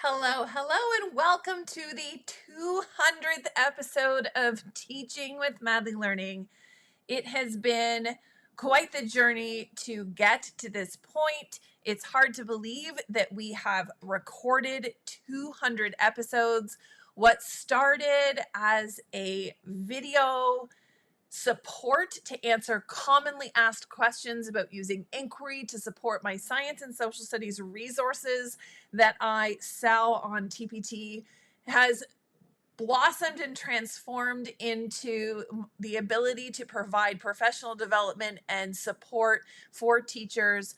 Hello, hello, and welcome to the 200th episode of Teaching with Madly Learning. It has been quite the journey to get to this point. It's hard to believe that we have recorded 200 episodes. What started as a video support to answer commonly asked questions about using inquiry to support my science and social studies resources that I sell on TPT has blossomed and transformed into the ability to provide professional development and support for teachers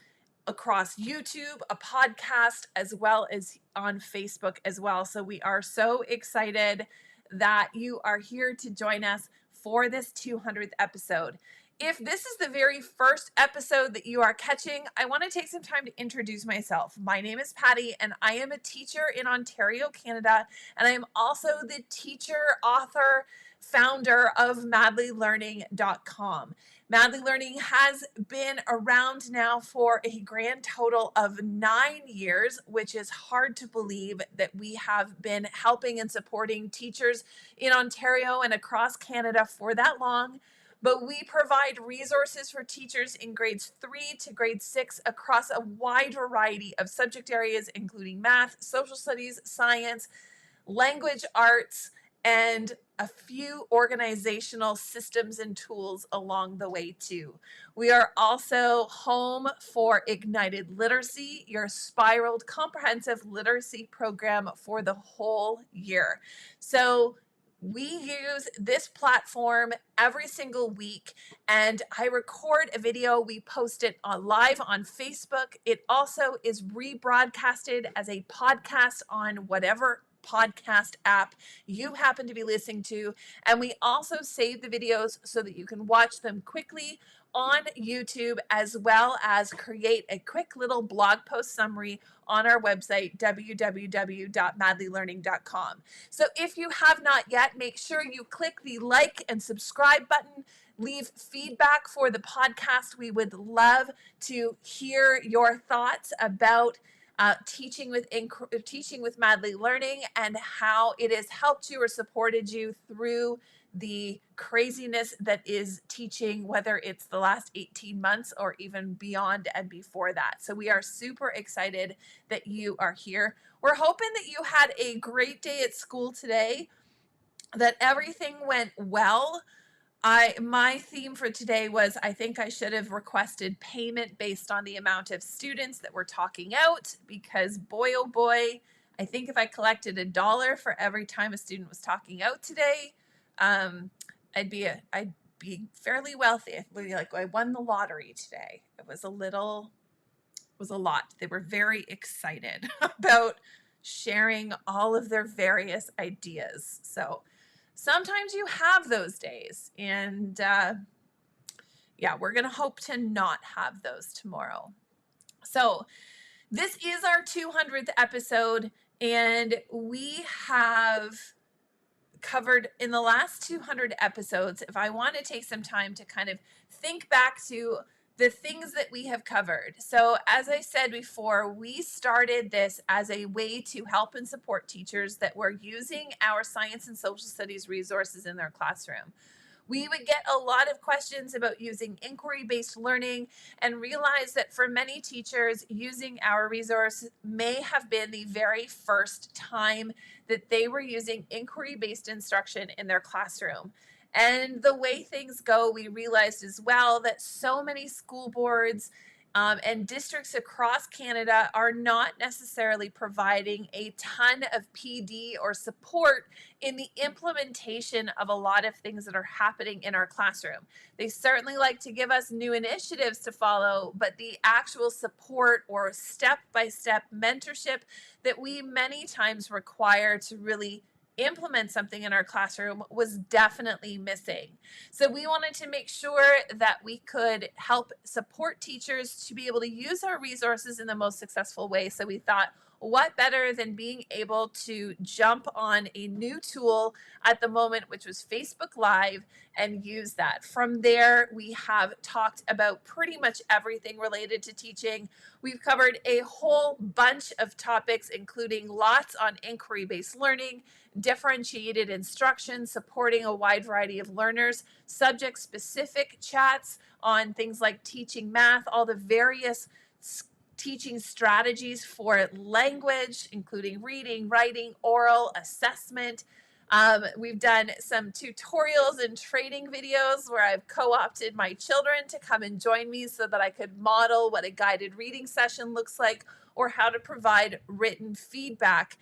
across YouTube, a podcast, as well as on Facebook as well. So we are so excited that you are here to join us for this 200th episode. If this is the very first episode that you are catching, I want to take some time to introduce myself. My name is Patty, and I am a teacher in Ontario, Canada, and I am also the teacher, author, founder of madlylearning.com. Madly Learning has been around now for a grand total of 9 years, which is hard to believe that we have been helping and supporting teachers in Ontario and across Canada for that long. But we provide resources for teachers in grades 3 to grade 6 across a wide variety of subject areas, including math, social studies, science, language arts, and a few organizational systems and tools along the way too. We are also home for Ignited Literacy, your spiraled comprehensive literacy program for the whole year. So we use this platform every single week, and I record a video. We post it live on Facebook. It also is rebroadcasted as a podcast on whatever podcast app you happen to be listening to. And we also save the videos so that you can watch them quickly on YouTube, as well as create a quick little blog post summary on our website, www.madlylearning.com. So if you have not yet, make sure you click the like and subscribe button. Leave feedback for the podcast. We would love to hear your thoughts about teaching with Madly Learning and how it has helped you or supported you through the craziness that is teaching, whether it's the last 18 months or even beyond and before that. So we are super excited that you are here. We're hoping that you had a great day at school today, that everything went well. My theme for today was, I think I should have requested payment based on the amount of students that were talking out, because boy, oh boy, I think if I collected $1 for every time a student was talking out today, I'd be fairly wealthy. I'd be like, I won the lottery today. It was a lot. They were very excited about sharing all of their various ideas. So sometimes you have those days, and we're going to hope to not have those tomorrow. So this is our 200th episode, and we have covered in the last 200 episodes. If I want to take some time to kind of think back to the things that we have covered. So as I said before, we started this as a way to help and support teachers that were using our science and social studies resources in their classroom. We would get a lot of questions about using inquiry-based learning, and realize that for many teachers, using our resource may have been the very first time that they were using inquiry-based instruction in their classroom. And the way things go, we realized as well that so many school boards and districts across Canada are not necessarily providing a ton of PD or support in the implementation of a lot of things that are happening in our classroom. They certainly like to give us new initiatives to follow, but the actual support or step-by-step mentorship that we many times require to really implement something in our classroom was definitely missing. So we wanted to make sure that we could help support teachers to be able to use our resources in the most successful way. So we thought, what better than being able to jump on a new tool at the moment, which was Facebook Live, and use that. From there, we have talked about pretty much everything related to teaching. We've covered a whole bunch of topics, including lots on inquiry-based learning, differentiated instruction, supporting a wide variety of learners, subject-specific chats on things like teaching math, all the various teaching strategies for language, including reading, writing, oral, assessment. We've done some tutorials and training videos where I've co-opted my children to come and join me so that I could model what a guided reading session looks like, or how to provide written feedback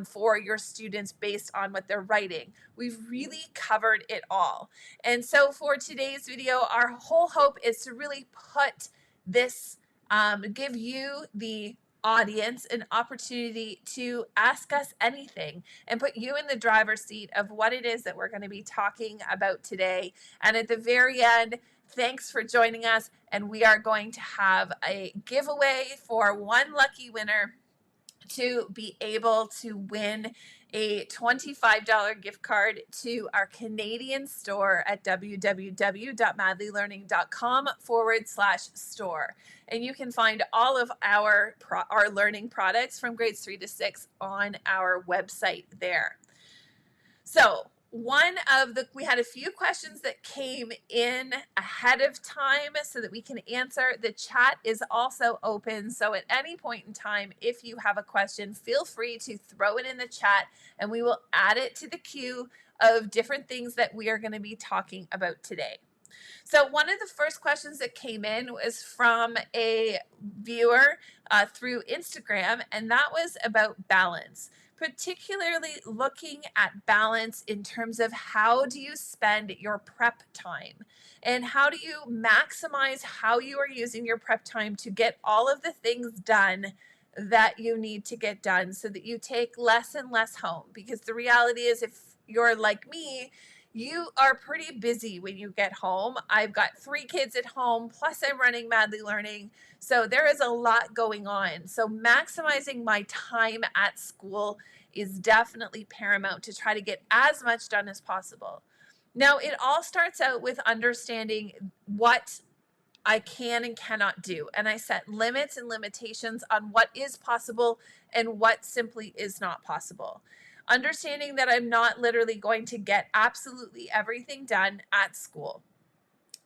for your students based on what they're writing. We've really covered it all. And so for today's video, our whole hope is to really put this, give you, the audience, an opportunity to ask us anything and put you in the driver's seat of what it is that we're going to be talking about today. And at the very end, thanks for joining us. And we are going to have a giveaway for one lucky winner to be able to win a $25 gift card to our Canadian store at www.madlylearning.com/store. And you can find all of our learning products from grades 3 to 6 on our website there. So we had a few questions that came in ahead of time so that we can answer. The chat is also open. So at any point in time, if you have a question, feel free to throw it in the chat and we will add it to the queue of different things that we are going to be talking about today. So one of the first questions that came in was from a viewer through Instagram, and that was about balance, particularly looking at balance in terms of how do you spend your prep time and how do you maximize how you are using your prep time to get all of the things done that you need to get done so that you take less and less home. Because the reality is, if you're like me, you are pretty busy when you get home. I've got 3 kids at home, plus I'm running Madly Learning. So there is a lot going on. So maximizing my time at school is definitely paramount to try to get as much done as possible. Now, it all starts out with understanding what I can and cannot do. And I set limits and limitations on what is possible and what simply is not possible. Understanding that I'm not literally going to get absolutely everything done at school.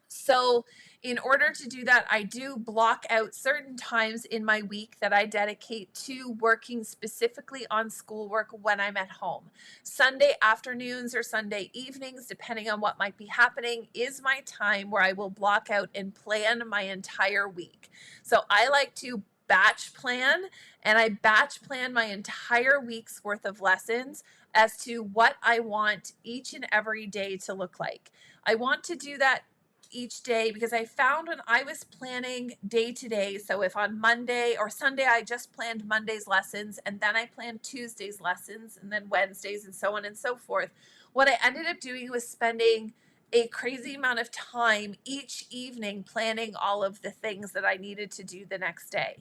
So in order to do that, I do block out certain times in my week that I dedicate to working specifically on schoolwork when I'm at home. Sunday afternoons or Sunday evenings, depending on what might be happening, is my time where I will block out and plan my entire week. So I like to batch plan, and I batch plan my entire week's worth of lessons as to what I want each and every day to look like. I want to do that each day because I found when I was planning day to day, so if on Monday or Sunday I just planned Monday's lessons and then I planned Tuesday's lessons and then Wednesdays and so on and so forth, what I ended up doing was spending a crazy amount of time each evening planning all of the things that I needed to do the next day.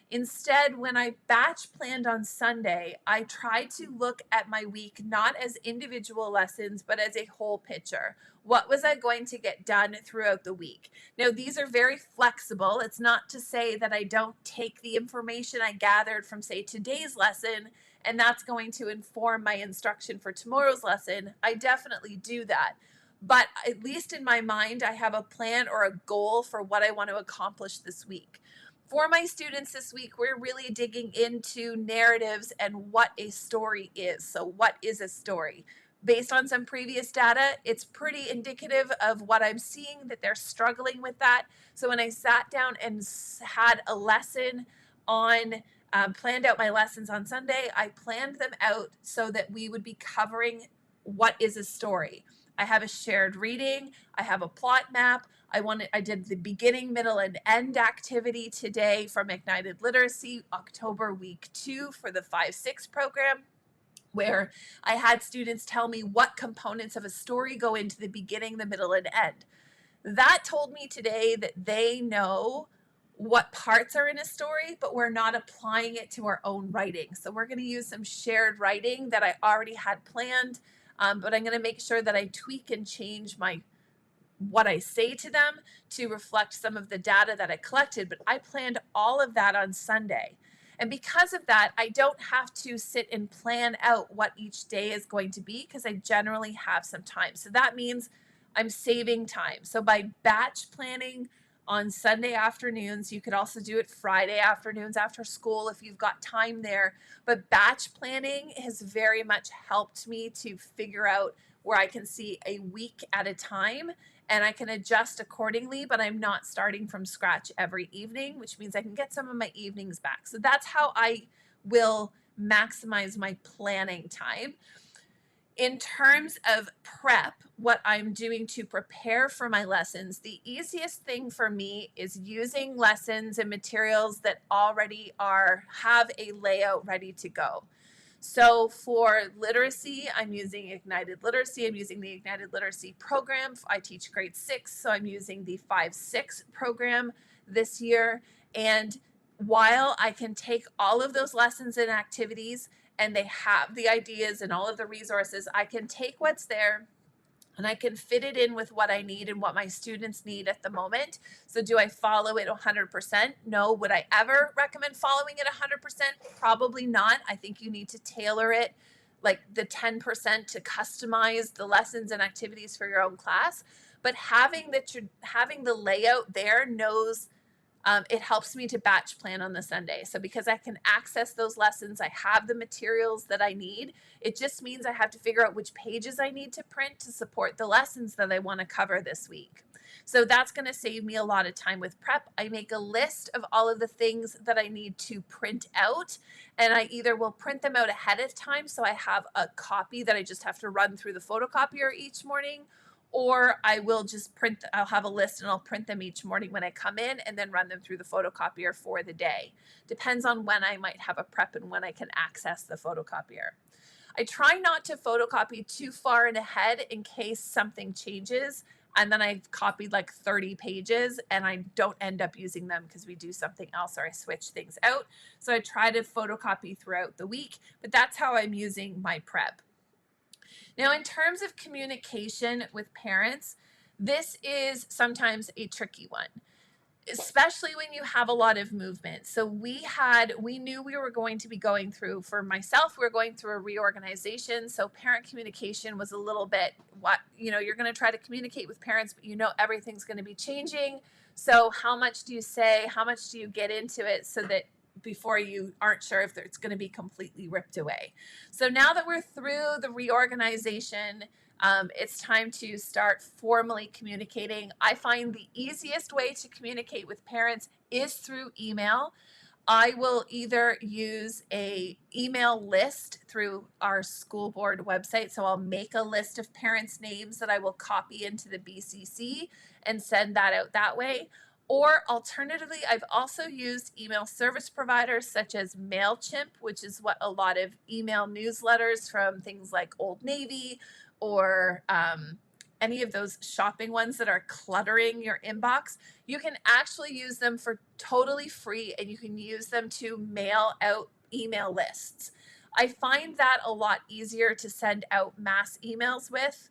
Instead, when I batch planned on Sunday, I tried to look at my week not as individual lessons, but as a whole picture. What was I going to get done throughout the week? Now, these are very flexible. It's not to say that I don't take the information I gathered from, say, today's lesson, and that's going to inform my instruction for tomorrow's lesson. I definitely do that. But at least in my mind, I have a plan or a goal for what I want to accomplish this week. For my students this week, we're really digging into narratives and what a story is. So what is a story? Based on some previous data, it's pretty indicative of what I'm seeing, that they're struggling with that. So when I sat down and had a lesson on, planned out my lessons on Sunday, I planned them out so that we would be covering what is a story. I have a shared reading, I have a plot map. I did the beginning, middle, and end activity today from Ignited Literacy, October week 2 for the 5-6 program, where I had students tell me what components of a story go into the beginning, the middle, and end. That told me today that they know what parts are in a story, but we're not applying it to our own writing. So we're going to use some shared writing that I already had planned, but I'm going to make sure that I tweak and change my what I say to them to reflect some of the data that I collected, but I planned all of that on Sunday. And because of that, I don't have to sit and plan out what each day is going to be because I generally have some time. So that means I'm saving time. So by batch planning on Sunday afternoons, you could also do it Friday afternoons after school if you've got time there. But batch planning has very much helped me to figure out where I can see a week at a time and I can adjust accordingly, but I'm not starting from scratch every evening, which means I can get some of my evenings back. So that's how I will maximize my planning time. In terms of prep, what I'm doing to prepare for my lessons, the easiest thing for me is using lessons and materials that already have a layout ready to go. So for literacy, I'm using Ignited Literacy. I'm using the Ignited Literacy program. I teach grade 6, so I'm using the 5-6 program this year. And while I can take all of those lessons and activities and they have the ideas and all of the resources, I can take what's there and I can fit it in with what I need and what my students need at the moment. So do I follow it 100%? No. Would I ever recommend following it 100%? Probably not. I think you need to tailor it, like the 10% to customize the lessons and activities for your own class. But having the layout there knows it helps me to batch plan on the Sunday. So because I can access those lessons, I have the materials that I need. It just means I have to figure out which pages I need to print to support the lessons that I want to cover this week. So that's going to save me a lot of time with prep. I make a list of all of the things that I need to print out, and I either will print them out ahead of time so I have a copy that I just have to run through the photocopier each morning, or I will just I'll have a list and I'll print them each morning when I come in and then run them through the photocopier for the day. Depends on when I might have a prep and when I can access the photocopier. I try not to photocopy too far in ahead in case something changes and then I've copied like 30 pages and I don't end up using them because we do something else or I switch things out. So I try to photocopy throughout the week, but that's how I'm using my prep. Now, in terms of communication with parents, this is sometimes a tricky one, especially when you have a lot of movement. So we knew we were going to be going through, for myself, we were going through a reorganization. So parent communication was a little bit, you're going to try to communicate with parents, but everything's going to be changing. So how much do you say? How much do you get into it so that before you aren't sure if it's going to be completely ripped away? So now that we're through the reorganization, it's time to start formally communicating. I find the easiest way to communicate with parents is through email. I will either use a email list through our school board website. So I'll make a list of parents' names that I will copy into the BCC and send that out that way. Or alternatively, I've also used email service providers such as MailChimp, which is what a lot of email newsletters from things like Old Navy or any of those shopping ones that are cluttering your inbox. You can actually use them for totally free and you can use them to mail out email lists. I find that a lot easier to send out mass emails with.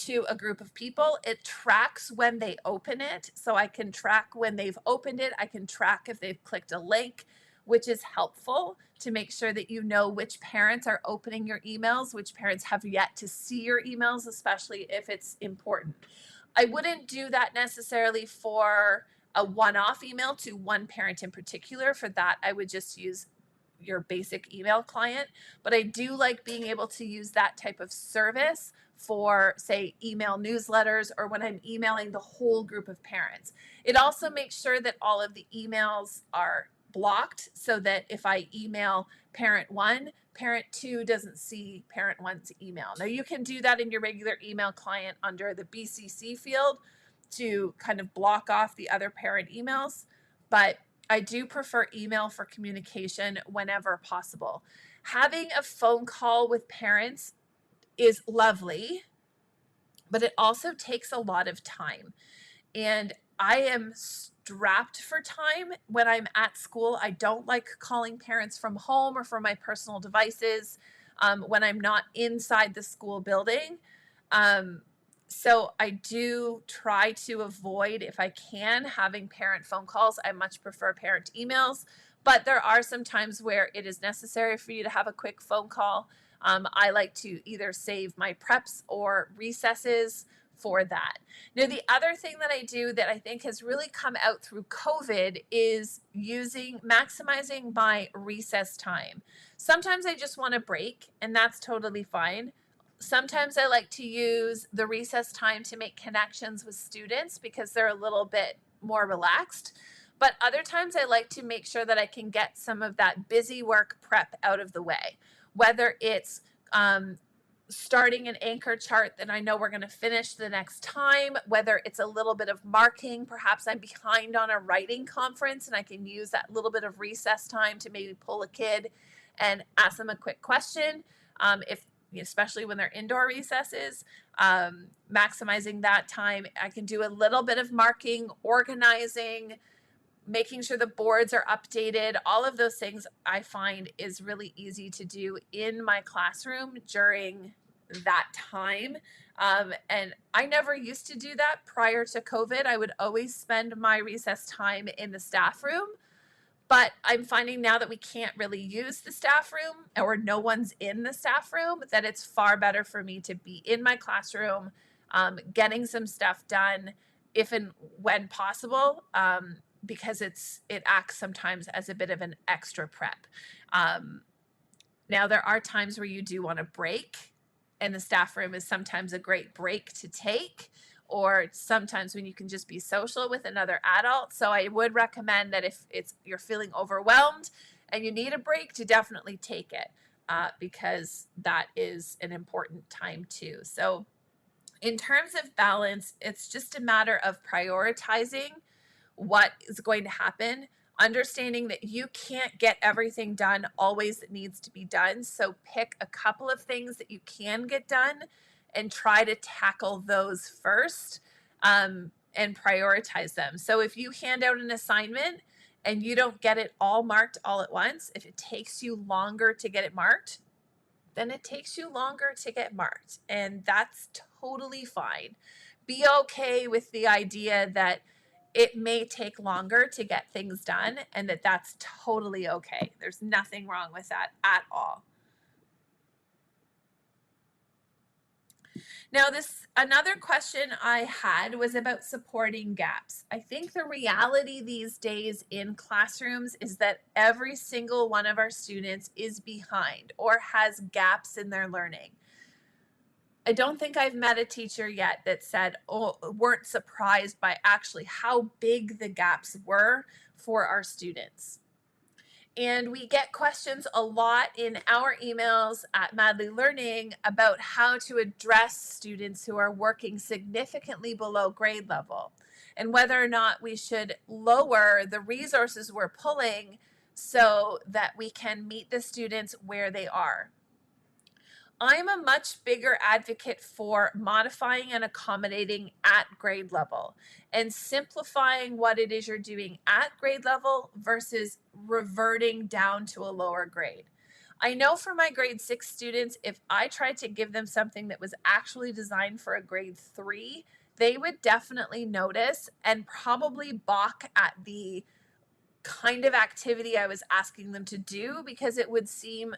To a group of people. It tracks when they open it. So I can track when they've opened it. I can track if they've clicked a link, which is helpful to make sure that you know which parents are opening your emails, which parents have yet to see your emails, especially if it's important. I wouldn't do that necessarily for a one-off email to one parent in particular. For that, I would just use your basic email client, but I do like being able to use that type of service for, say, email newsletters or when I'm emailing the whole group of parents. It also makes sure that all of the emails are blocked so that if I email parent 1, parent 2 doesn't see parent 1's email. Now you can do that in your regular email client under the BCC field to kind of block off the other parent emails, but I do prefer email for communication whenever possible. Having a phone call with parents is lovely, but it also takes a lot of time. And I am strapped for time when I'm at school. I don't like calling parents from home or from my personal devices when I'm not inside the school building. So I do try to avoid, if I can, having parent phone calls. I much prefer parent emails, but there are some times where it is necessary for you to have a quick phone call. I like to either save my preps or recesses for that. Now, the other thing that I do that I think has really come out through COVID is maximizing my recess time. Sometimes I just want a break, and that's totally fine. Sometimes I like to use the recess time to make connections with students because they're a little bit more relaxed. But other times I like to make sure that I can get some of that busy work prep out of the way, whether it's starting an anchor chart that I know we're going to finish the next time, whether it's a little bit of marking. Perhaps I'm behind on a writing conference and I can use that little bit of recess time to maybe pull a kid and ask them a quick question. If Especially when they're indoor recesses, maximizing that time. I can do a little bit of marking, organizing, making sure the boards are updated. All of those things I find is really easy to do in my classroom during that time. And I never used to do that prior to COVID. I would always spend my recess time in the staff room. But I'm finding now that we can't really use the staff room, or no one's in the staff room, that it's far better for me to be in my classroom, getting some stuff done if and when possible, because it acts sometimes as a bit of an extra prep. Now, there are times where you do want to break, and the staff room is sometimes a great break to take, or sometimes when you can just be social with another adult. So I would recommend that if you're feeling overwhelmed and you need a break, to definitely take it, because that is an important time too. So in terms of balance, it's just a matter of prioritizing what is going to happen, understanding that you can't get everything done always that needs to be done. So pick a couple of things that you can get done and try to tackle those first, and prioritize them. So if you hand out an assignment and you don't get it all marked all at once, if it takes you longer to get it marked, then it takes you longer to get marked. And that's totally fine. Be okay with the idea that it may take longer to get things done, and that's totally okay. There's nothing wrong with that at all. Now, another question I had was about supporting gaps. I think the reality these days in classrooms is that every single one of our students is behind or has gaps in their learning. I don't think I've met a teacher yet that said, weren't surprised by actually how big the gaps were for our students. And we get questions a lot in our emails at Madly Learning about how to address students who are working significantly below grade level, and whether or not we should lower the resources we're pulling so that we can meet the students where they are. I'm a much bigger advocate for modifying and accommodating at grade level and simplifying what it is you're doing at grade level versus reverting down to a lower grade. I know for my grade 6 students, if I tried to give them something that was actually designed for a grade 3, they would definitely notice and probably balk at the kind of activity I was asking them to do, because it would seem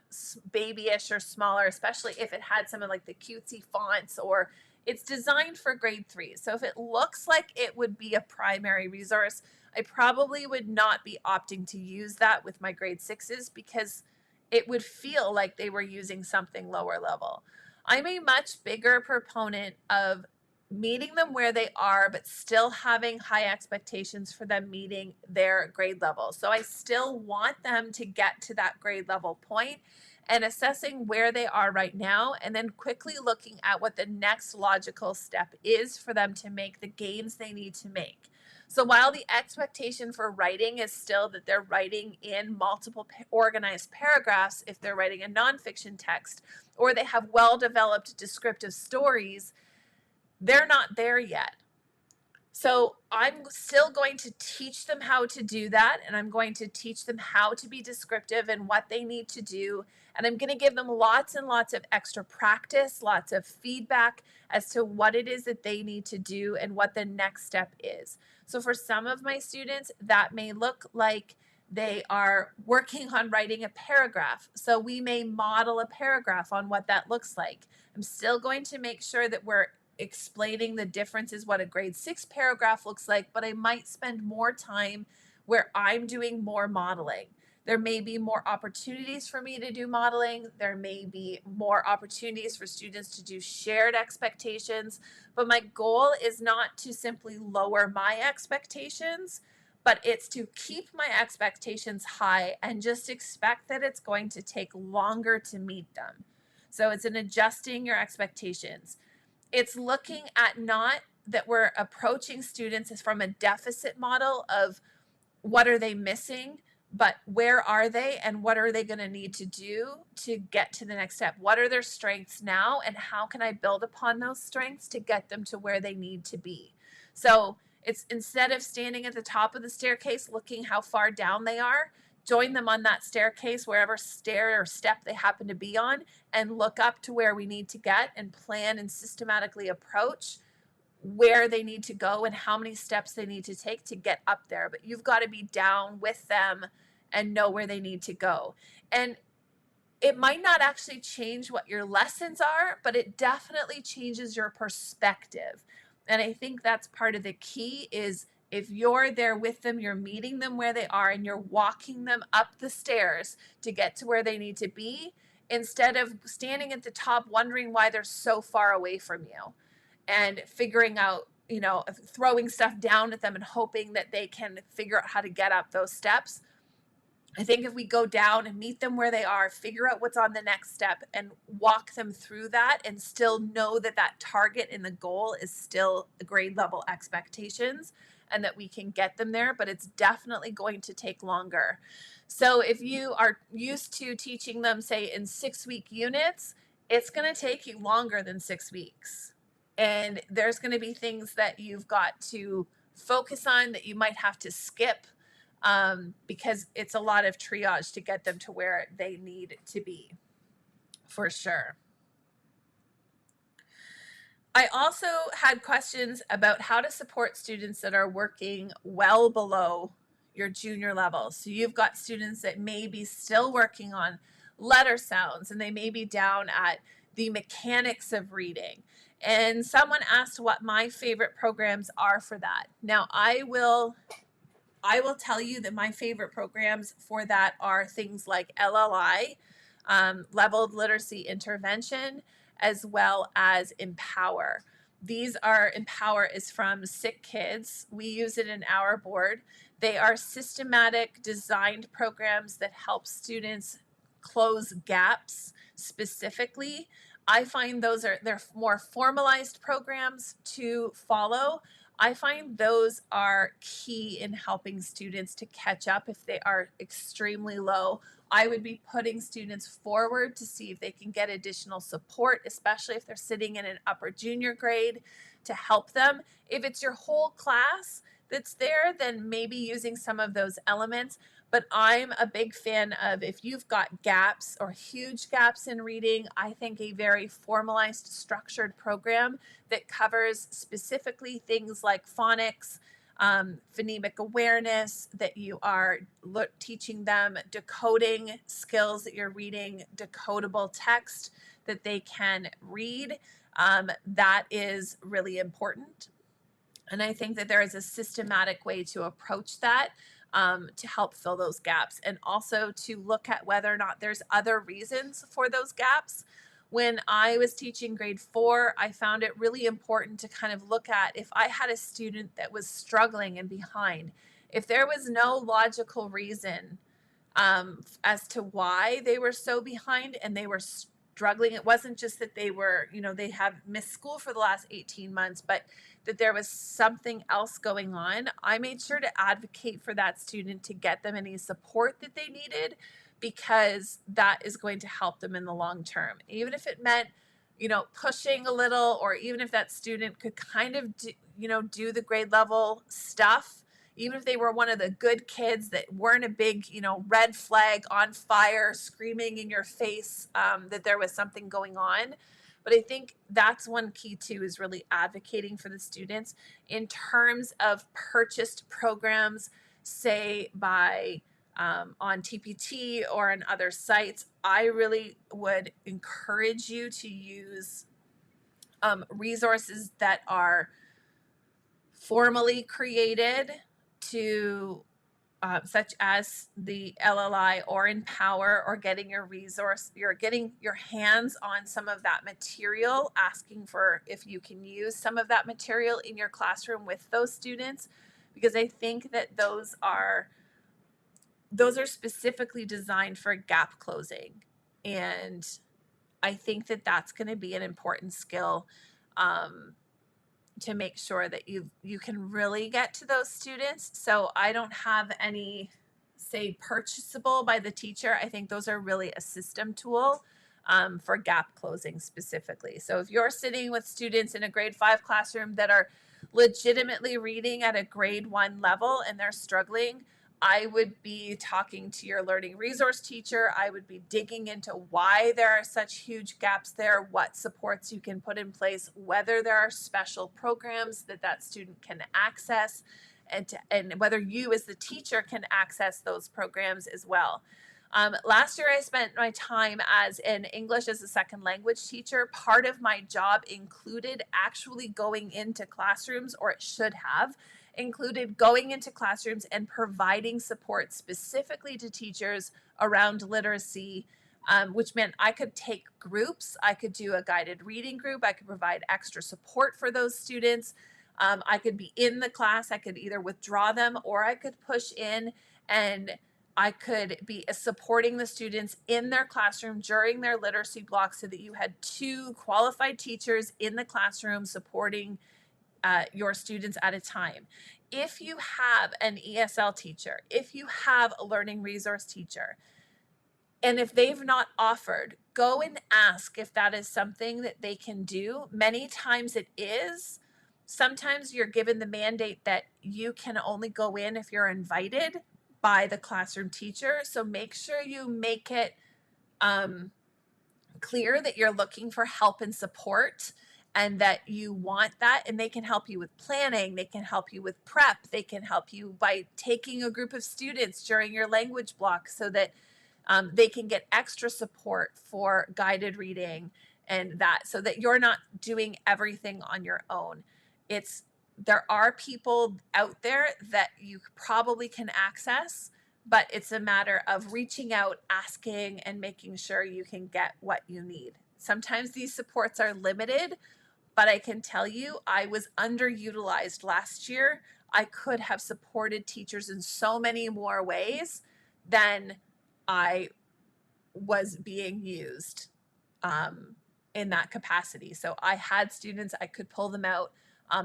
babyish or smaller, especially if it had some of like the cutesy fonts, or it's designed for grade 3. So if it looks like it would be a primary resource, I probably would not be opting to use that with my grade 6s, because it would feel like they were using something lower level. I'm a much bigger proponent of meeting them where they are, but still having high expectations for them meeting their grade level. So I still want them to get to that grade level point, and assessing where they are right now, and then quickly looking at what the next logical step is for them to make the gains they need to make. So while the expectation for writing is still that they're writing in multiple organized paragraphs if they're writing a nonfiction text, or they have well-developed descriptive stories, they're not there yet. So I'm still going to teach them how to do that, and I'm going to teach them how to be descriptive and what they need to do. And I'm going to give them lots and lots of extra practice, lots of feedback as to what it is that they need to do and what the next step is. So for some of my students, that may look like they are working on writing a paragraph. So we may model a paragraph on what that looks like. I'm still going to make sure that we're explaining the differences, what a grade 6 paragraph looks like, but I might spend more time where I'm doing more modeling. There may be more opportunities for me to do modeling. There may be more opportunities for students to do shared expectations, but my goal is not to simply lower my expectations, but it's to keep my expectations high and just expect that it's going to take longer to meet them. So it's an adjusting your expectations. It's looking at not that we're approaching students as from a deficit model of what are they missing, but where are they and what are they going to need to do to get to the next step? What are their strengths now and how can I build upon those strengths to get them to where they need to be? So it's instead of standing at the top of the staircase looking how far down they are, join them on that staircase, wherever stair or step they happen to be on, and look up to where we need to get and plan and systematically approach where they need to go and how many steps they need to take to get up there. But you've got to be down with them and know where they need to go. And it might not actually change what your lessons are, but it definitely changes your perspective. And I think that's part of the key is if you're there with them, you're meeting them where they are and you're walking them up the stairs to get to where they need to be, instead of standing at the top wondering why they're so far away from you and figuring out, throwing stuff down at them and hoping that they can figure out how to get up those steps. I think if we go down and meet them where they are, figure out what's on the next step and walk them through that and still know that that target and the goal is still grade level expectations and that we can get them there, but it's definitely going to take longer. So if you are used to teaching them, say, in 6-week units, it's going to take you longer than 6 weeks. And there's going to be things that you've got to focus on that you might have to skip because it's a lot of triage to get them to where they need to be, for sure. I also had questions about how to support students that are working well below your junior level. So you've got students that may be still working on letter sounds and they may be down at the mechanics of reading. And someone asked what my favorite programs are for that. Now, I will tell you that my favorite programs for that are things like LLI, Leveled Literacy Intervention, as well as Empower. Empower is from Sick Kids. We use it in our board. They are systematic, designed programs that help students close gaps specifically. I find they're more formalized programs to follow. I find those are key in helping students to catch up if they are extremely low. I would be putting students forward to see if they can get additional support, especially if they're sitting in an upper junior grade, to help them. If it's your whole class that's there, then maybe using some of those elements. But I'm a big fan of, if you've got gaps or huge gaps in reading, I think a very formalized, structured program that covers specifically things like phonics, phonemic awareness, that you are teaching them decoding skills, that you're reading decodable text that they can read. That is really important. And I think that there is a systematic way to approach that to help fill those gaps, and also to look at whether or not there's other reasons for those gaps. When I was teaching grade 4, I found it really important to kind of look at, if I had a student that was struggling and behind, if there was no logical reason as to why they were so behind and they were struggling. It wasn't just that they were, they have missed school for the last 18 months, but that there was something else going on. I made sure to advocate for that student to get them any support that they needed, because that is going to help them in the long term. Even if it meant, pushing a little, or even if that student could kind of do the grade level stuff, even if they were one of the good kids that weren't a big, red flag on fire, screaming in your face that there was something going on. But I think that's one key too, is really advocating for the students in terms of purchased programs, say by on TPT or on other sites. I really would encourage you to use resources that are formally created to such as the LLI or Empower, or getting you're getting your hands on some of that material, asking for if you can use some of that material in your classroom with those students, because I think that those are specifically designed for gap closing. And I think that that's going to be an important skill to make sure that you can really get to those students. So I don't have any, say, purchasable by the teacher. I think those are really a system tool for gap closing specifically. So if you're sitting with students in a grade 5 classroom that are legitimately reading at a grade 1 level and they're struggling, I would be talking to your learning resource teacher. I would be digging into why there are such huge gaps there, what supports you can put in place, whether there are special programs that student can access, and whether you as the teacher can access those programs as well. Last year, I spent my time as an English as a second language teacher. Part of my job included actually going into classrooms, or it should have included going into classrooms and providing support specifically to teachers around literacy, which meant I could take groups, I could do a guided reading group, I could provide extra support for those students. I could be in the class, I could either withdraw them, or I could push in, and I could be supporting the students in their classroom during their literacy block, so that you had 2 qualified teachers in the classroom supporting your students at a time. If you have an ESL teacher, if you have a learning resource teacher, and if they've not offered, go and ask if that is something that they can do. Many times it is. Sometimes you're given the mandate that you can only go in if you're invited by the classroom teacher. So make sure you make it clear that you're looking for help and support, and that you want that, and they can help you with planning, they can help you with prep, they can help you by taking a group of students during your language block, so that they can get extra support for guided reading, and that, so that you're not doing everything on your own. There are people out there that you probably can access, but it's a matter of reaching out, asking, and making sure you can get what you need. Sometimes these supports are limited, but I can tell you, I was underutilized last year. I could have supported teachers in so many more ways than I was being used in that capacity. So I had students, I could pull them out.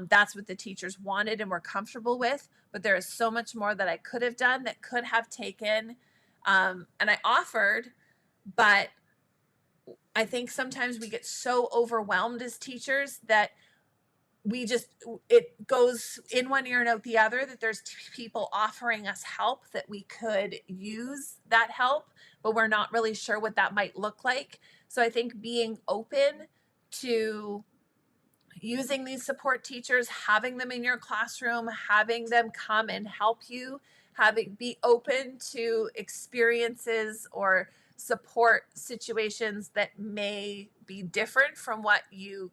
That's what the teachers wanted and were comfortable with, but there is so much more that I could have done, that could have taken, and I offered, but I think sometimes we get so overwhelmed as teachers that it goes in one ear and out the other, that there's people offering us help, that we could use that help, but we're not really sure what that might look like. So I think being open to using these support teachers, having them in your classroom, having them come and help you, be open to experiences or support situations that may be different from what you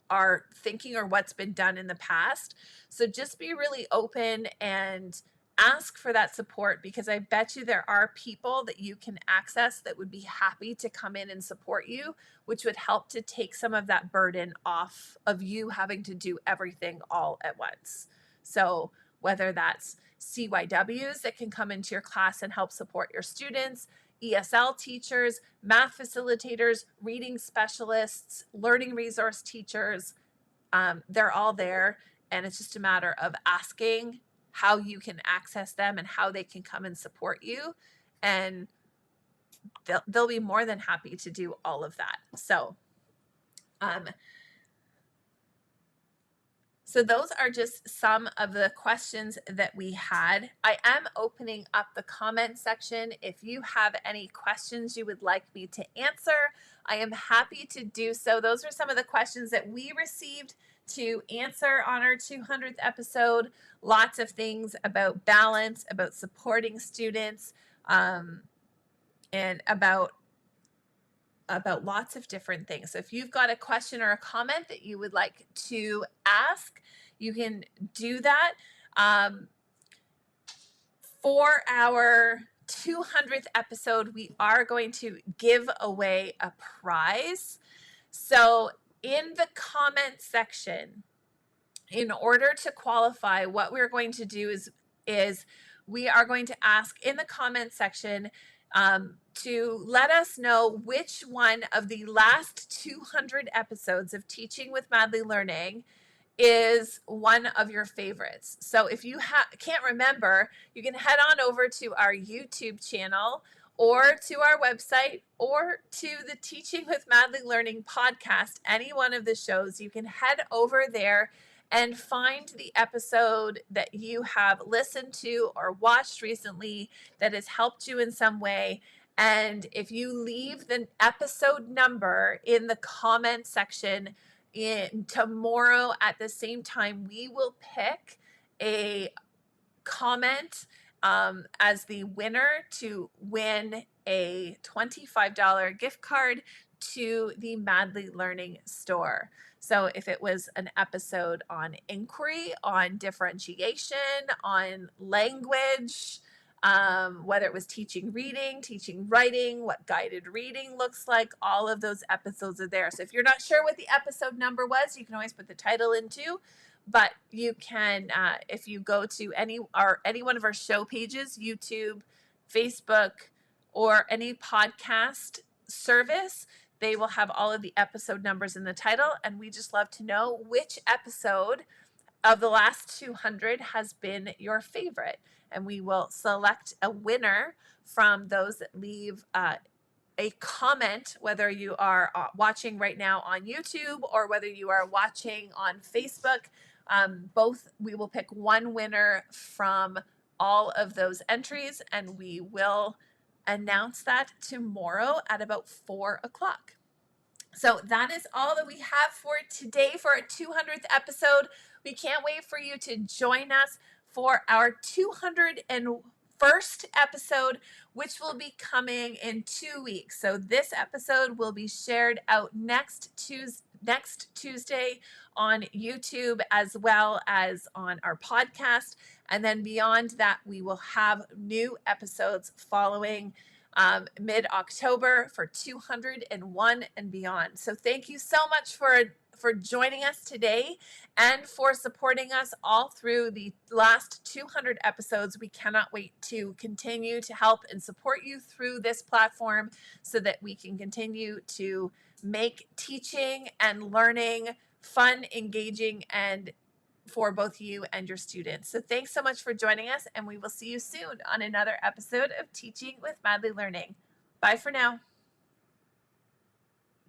are thinking or what's been done in the past. So just be really open and ask for that support, because I bet you there are people that you can access that would be happy to come in and support you, which would help to take some of that burden off of you having to do everything all at once. So whether that's CYWs that can come into your class and help support your students, ESL teachers, math facilitators, reading specialists, learning resource teachers, they're all there. And it's just a matter of asking how you can access them and how they can come and support you. And they'll be more than happy to do all of that. So Um, So those are just some of the questions that we had. I am opening up the comment section. If you have any questions you would like me to answer, I am happy to do so. Those are some of the questions that we received to answer on our 200th episode. Lots of things about balance, about supporting students, and about lots of different things. So if you've got a question or a comment that you would like to ask, you can do that. For our 200th episode, we are going to give away a prize. So in the comment section, in order to qualify, what we're going to do is we are going to ask in the comment section to let us know which one of the last 200 episodes of Teaching with Madly Learning is one of your favorites. So if you can't remember, you can head on over to our YouTube channel or to our website or to the Teaching with Madly Learning podcast, any one of the shows. You can head over there and find the episode that you have listened to or watched recently that has helped you in some way. And if you leave the episode number in the comment section, tomorrow at the same time, we will pick a comment as the winner to win a $25 gift card to the Madly Learning store. So if it was an episode on inquiry, on differentiation, on language, whether it was teaching reading, teaching writing, what guided reading looks like, all of those episodes are there. So if you're not sure what the episode number was, you can always put the title in too. But you can, if you go to any one of our show pages, YouTube, Facebook, or any podcast service, they will have all of the episode numbers in the title. And we just love to know which episode of the last 200 has been your favorite. And we will select a winner from those that leave a comment, whether you are watching right now on YouTube or whether you are watching on Facebook. Both, we will pick one winner from all of those entries, and we will announce that tomorrow at about 4 o'clock. So that is all that we have for today for our 200th episode. We can't wait for you to join us for our 201st episode, which will be coming in 2 weeks. So this episode will be shared out next Tuesday on YouTube as well as on our podcast. And then beyond that, we will have new episodes following mid-October for 201 and beyond. So thank you so much for joining us today and for supporting us all through the last 200 episodes. We cannot wait to continue to help and support you through this platform so that we can continue to make teaching and learning fun, engaging, and for both you and your students. So thanks so much for joining us, and we will see you soon on another episode of Teaching with Madly Learning. Bye for now.